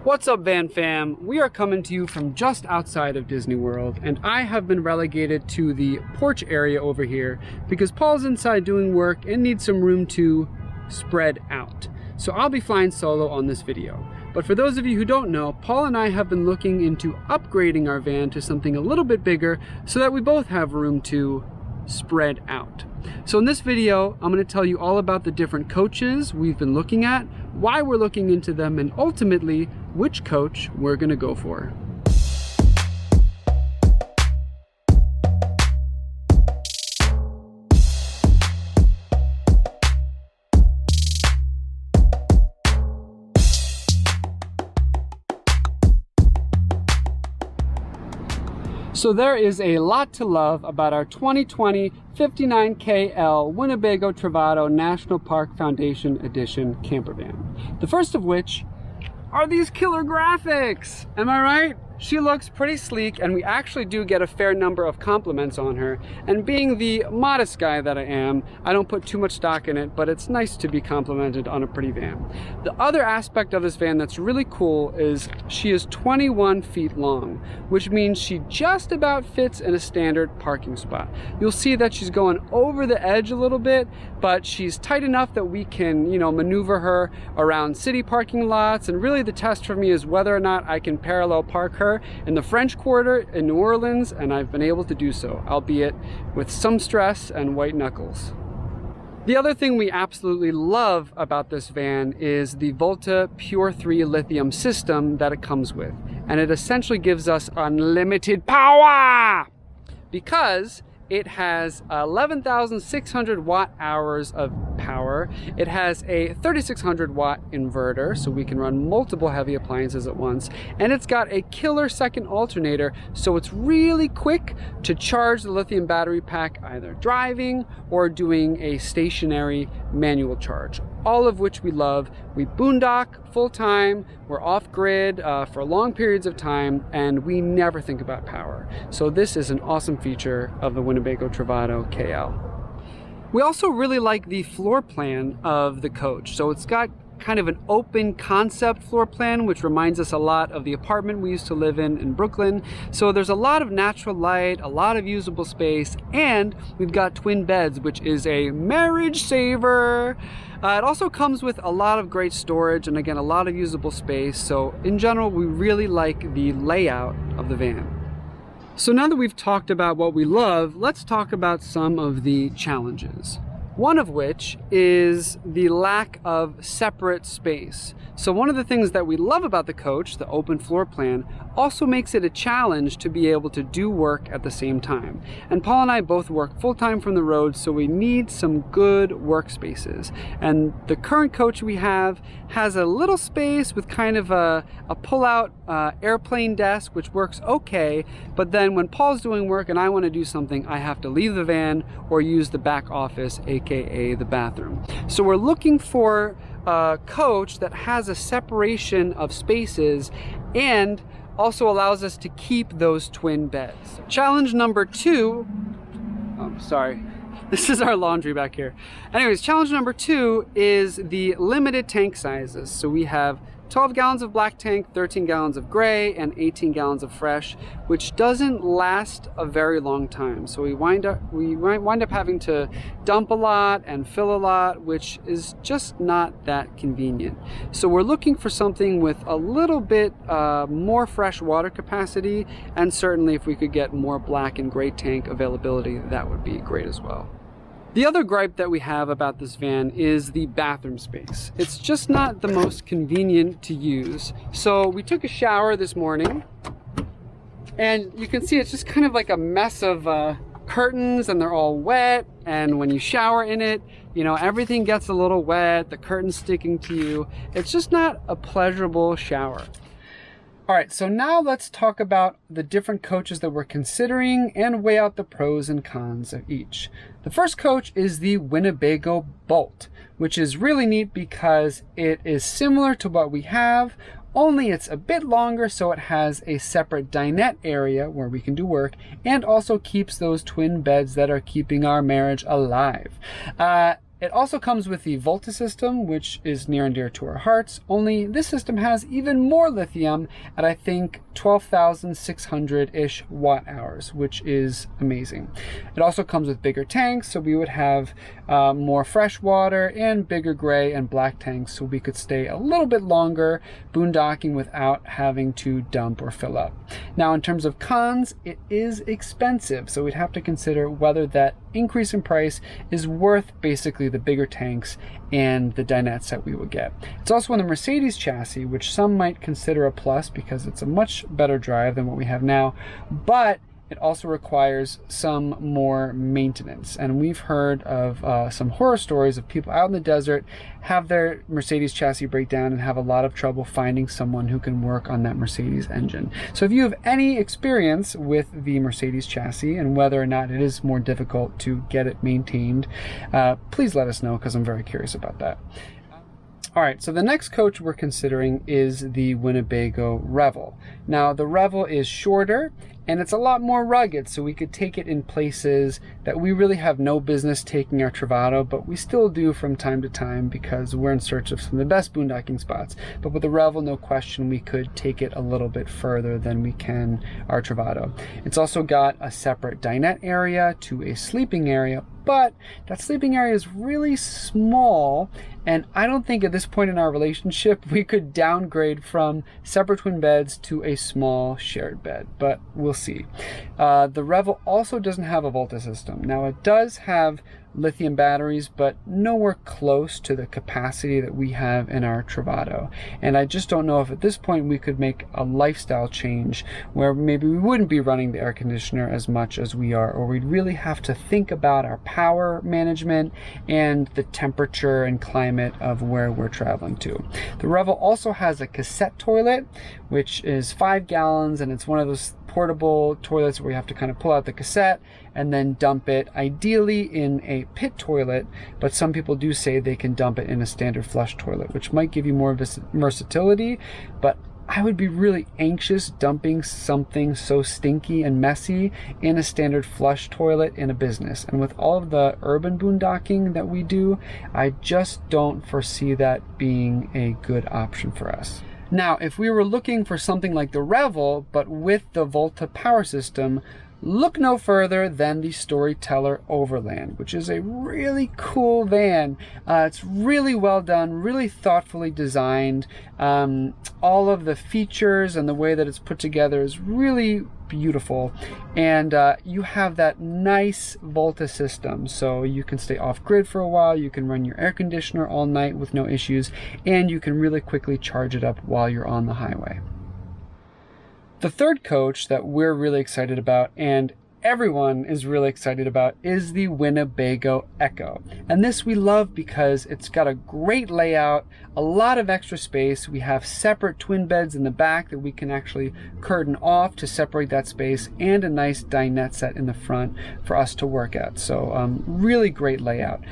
What's up, Van Fam? We are coming to you from just outside of Disney World, and I have been relegated to the porch area over here because Paul's inside doing work and needs some room to spread out. So I'll be flying solo on this video. But for those of you who don't know, Paul and I have been looking into upgrading our van to something a little bit bigger so that we both have room to spread out. So in this video, I'm going to tell you all about the different coaches we've been looking at, why we're looking into them, and ultimately which coach we're going to go for. So there is a lot to love about our 2020 59KL Winnebago Travato National Park Foundation Edition camper van. The first of which are these killer graphics. Am I right? She looks pretty sleek, and we actually do get a fair number of compliments on her. And being the modest guy that I am, I don't put too much stock in it, but it's nice to be complimented on a pretty van. The other aspect of this van that's really cool is she is 21 feet long, which means she just about fits in a standard parking spot. You'll see that she's going over the edge a little bit, but she's tight enough that we can, maneuver her around city parking lots. And really the test for me is whether or not I can parallel park her in the French Quarter in New Orleans, and I've been able to do so, albeit with some stress and white knuckles. The other thing we absolutely love about this van is the Volta Pure 3 lithium system that it comes with, and it essentially gives us unlimited power because it has 11,600 watt hours of power. It has a 3,600 watt inverter, so we can run multiple heavy appliances at once. And it's got a killer second alternator, so it's really quick to charge the lithium battery pack, either driving or doing a stationary manual charge. All of which we love. We boondock full time, we're off grid for long periods of time, and we never think about power. So this is an awesome feature of the Winnebago Travato KL. We also really like the floor plan of the coach. So it's got kind of an open concept floor plan, which reminds us a lot of the apartment we used to live in Brooklyn. So there's a lot of natural light, a lot of usable space, and we've got twin beds, which is a marriage saver. It also comes with a lot of great storage and, again, a lot of usable space. So in general, we really like the layout of the van. So now that we've talked about what we love, let's talk about some of the challenges. One of which is the lack of separate space. So one of the things that we love about the coach, the open floor plan, also makes it a challenge to be able to do work at the same time. And Paul and I both work full-time from the road, so we need some good workspaces. And the current coach we have has a little space with kind of a pull-out airplane desk, which works okay, but then when Paul's doing work and I want to do something, I have to leave the van or use the back office, aka the bathroom. So we're looking for a coach that has a separation of spaces and also allows us to keep those twin beds. Challenge number two, this is our laundry back here. Anyways, challenge number two is the limited tank sizes. So we have 12 gallons of black tank, 13 gallons of gray, and 18 gallons of fresh, which doesn't last a very long time. So we wind up having to dump a lot and fill a lot, which is just not that convenient. So we're looking for something with a little bit more fresh water capacity, and certainly if we could get more black and gray tank availability, that would be great as well. The other gripe that we have about this van is the bathroom space. It's just not the most convenient to use. So we took a shower this morning, and you can see it's just kind of like a mess of curtains, and they're all wet. And when you shower in it, everything gets a little wet, the curtain's sticking to you. It's just not a pleasurable shower. All right, so now let's talk about the different coaches that we're considering and weigh out the pros and cons of each. The first coach is the Winnebago Boldt, which is really neat because it is similar to what we have, only it's a bit longer, so it has a separate dinette area where we can do work, and also keeps those twin beds that are keeping our marriage alive. It also comes with the Volta system, which is near and dear to our hearts, only this system has even more lithium at, I think, 12,600-ish watt hours, which is amazing. It also comes with bigger tanks, so we would have more fresh water and bigger gray and black tanks, so we could stay a little bit longer boondocking without having to dump or fill up. Now, in terms of cons, it is expensive, so we'd have to consider whether that increase in price is worth basically the bigger tanks and the dinette set we would get. It's also on the Mercedes chassis, which some might consider a plus because it's a much better drive than what we have now, but it also requires some more maintenance. And we've heard of some horror stories of people out in the desert have their Mercedes chassis break down and have a lot of trouble finding someone who can work on that Mercedes engine. So if you have any experience with the Mercedes chassis and whether or not it is more difficult to get it maintained, please let us know, because I'm very curious about that. All right, so the next coach we're considering is the Winnebago Revel. Now, the Revel is shorter and it's a lot more rugged, so we could take it in places that we really have no business taking our Travato, but we still do from time to time because we're in search of some of the best boondocking spots. But with the Revel, no question, we could take it a little bit further than we can our Travato. It's also got a separate dinette area to a sleeping area, but that sleeping area is really small, and I don't think at this point in our relationship we could downgrade from separate twin beds to a small shared bed, but we'll see. The Revel also doesn't have a Volta system. Now, it does have lithium batteries, but nowhere close to the capacity that we have in our Travato. And I just don't know if at this point we could make a lifestyle change where maybe we wouldn't be running the air conditioner as much as we are, or we'd really have to think about our power management and the temperature and climate of where we're traveling to. The Revel also has a cassette toilet, which is 5 gallons, and it's one of those portable toilets where you have to kind of pull out the cassette and then dump it, ideally in a pit toilet, but some people do say they can dump it in a standard flush toilet, which might give you more versatility, but I would be really anxious dumping something so stinky and messy in a standard flush toilet in a business. And with all of the urban boondocking that we do, I just don't foresee that being a good option for us. Now, if we were looking for something like the Revel, but with the Volta power system, look no further than the Storyteller Overland, which is a really cool van. It's really well done, really thoughtfully designed. All of the features and the way that it's put together is really beautiful, and you have that nice Volta system, so you can stay off grid for a while, you can run your air conditioner all night with no issues, and you can really quickly charge it up while you're on the highway. The third coach that we're really excited about, and everyone is really excited about, is the Winnebago EKKO. And this we love because it's got a great layout, a lot of extra space. We have separate twin beds in the back that we can actually curtain off to separate that space, and a nice dinette set in the front for us to work at. So really great layout.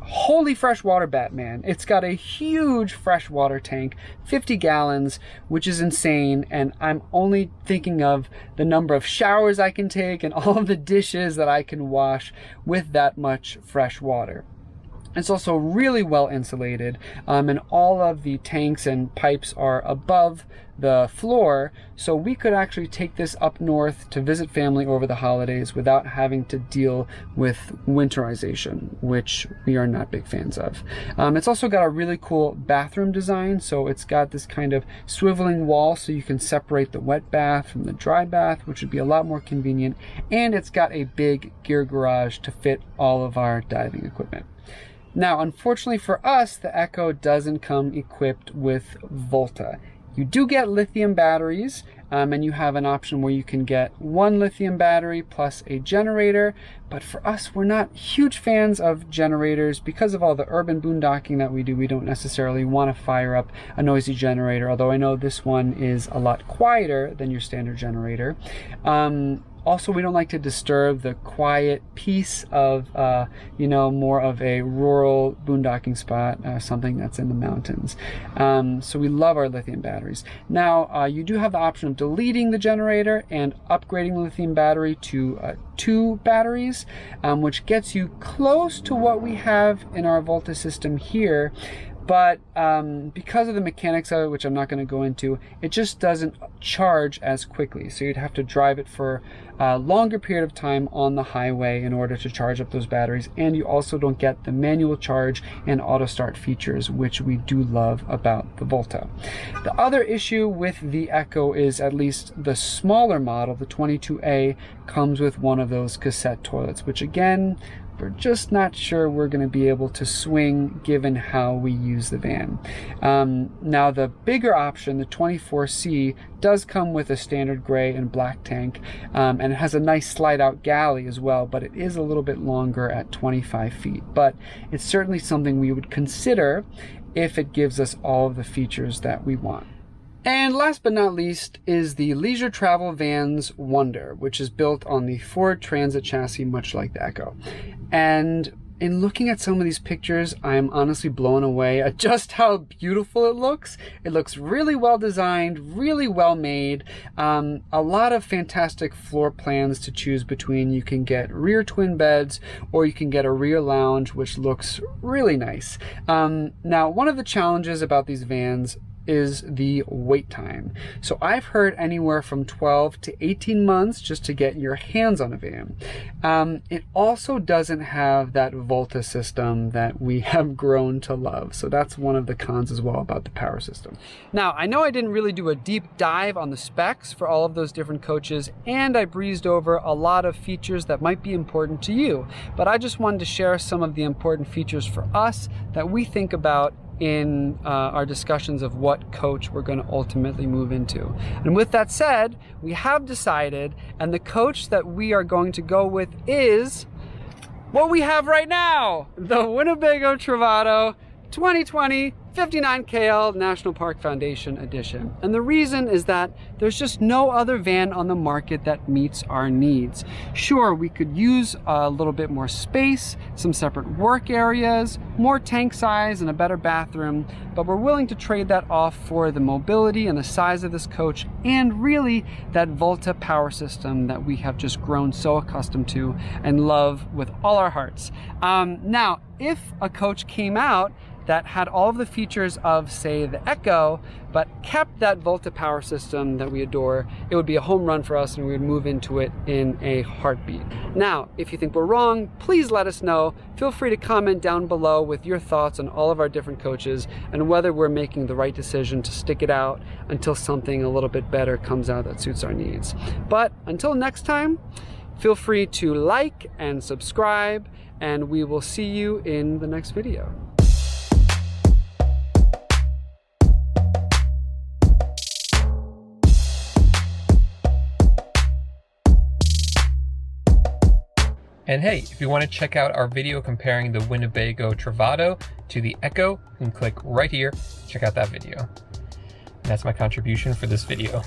Holy freshwater Batman. It's got a huge freshwater tank, 50 gallons, which is insane. And I'm only thinking of the number of showers I can take and all of the dishes that I can wash with that much fresh water. It's also really well insulated, and all of the tanks and pipes are above the floor, so we could actually take this up north to visit family over the holidays without having to deal with winterization, which we are not big fans of. It's also got a really cool bathroom design, so it's got this kind of swiveling wall so you can separate the wet bath from the dry bath, which would be a lot more convenient, and it's got a big gear garage to fit all of our diving equipment. Now, unfortunately for us, the EKKO doesn't come equipped with Volta. You do get lithium batteries, and you have an option where you can get one lithium battery plus a generator, but for us, we're not huge fans of generators because of all the urban boondocking that we do. We don't necessarily want to fire up a noisy generator, although I know this one is a lot quieter than your standard generator. Also, we don't like to disturb the quiet peace of, you know, more of a rural boondocking spot, something that's in the mountains. So we love our lithium batteries. Now, you do have the option of deleting the generator and upgrading the lithium battery to 2 batteries, which gets you close to what we have in our Volta system here. But because of the mechanics of it, which I'm not going to go into, it just doesn't charge as quickly. So you'd have to drive it for a longer period of time on the highway in order to charge up those batteries. And you also don't get the manual charge and auto start features, which we do love about the Volta. The other issue with the EKKO is, at least the smaller model, the 22A, comes with one of those cassette toilets, which again, we're just not sure we're going to be able to swing given how we use the van. Now the bigger option, the 24C, does come with a standard gray and black tank, and it has a nice slide out galley as well, but it is a little bit longer at 25 feet. But it's certainly something we would consider if it gives us all of the features that we want. And last but not least is the leisure travel van's wonder, which is built on the Ford Transit chassis, much like the EKKO. And in looking at some of these pictures, I'm honestly blown away at just how beautiful it looks. It looks really well designed, really well made. A lot of fantastic floor plans to choose between. You can get rear twin beds, or you can get a rear lounge, which looks really nice. Now, one of the challenges about these vans is the wait time. So I've heard anywhere from 12 to 18 months just to get your hands on a van. It also doesn't have that Volta system that we have grown to love. So that's one of the cons as well about the power system. Now, I know I didn't really do a deep dive on the specs for all of those different coaches, and I breezed over a lot of features that might be important to you, but I just wanted to share some of the important features for us that we think about in our discussions of what coach we're going to ultimately move into. And with that said, we have decided, and the coach that we are going to go with is what we have right now, the Winnebago Travato 2020 59KL National Park Foundation Edition. And the reason is that there's just no other van on the market that meets our needs. Sure, we could use a little bit more space, some separate work areas, more tank size, and a better bathroom, but we're willing to trade that off for the mobility and the size of this coach, and really that Volta power system that we have just grown so accustomed to and love with all our hearts. Now, if a coach came out that had all of the features of, say, the EKKO, but kept that Volta power system that we adore, it would be a home run for us, and we would move into it in a heartbeat. Now, if you think we're wrong, please let us know. Feel free to comment down below with your thoughts on all of our different coaches and whether we're making the right decision to stick it out until something a little bit better comes out that suits our needs. But until next time, feel free to like and subscribe, and we will see you in the next video. And hey, if you want to check out our video comparing the Winnebago Travato to the EKKO, you can click right here, check out that video. And that's my contribution for this video.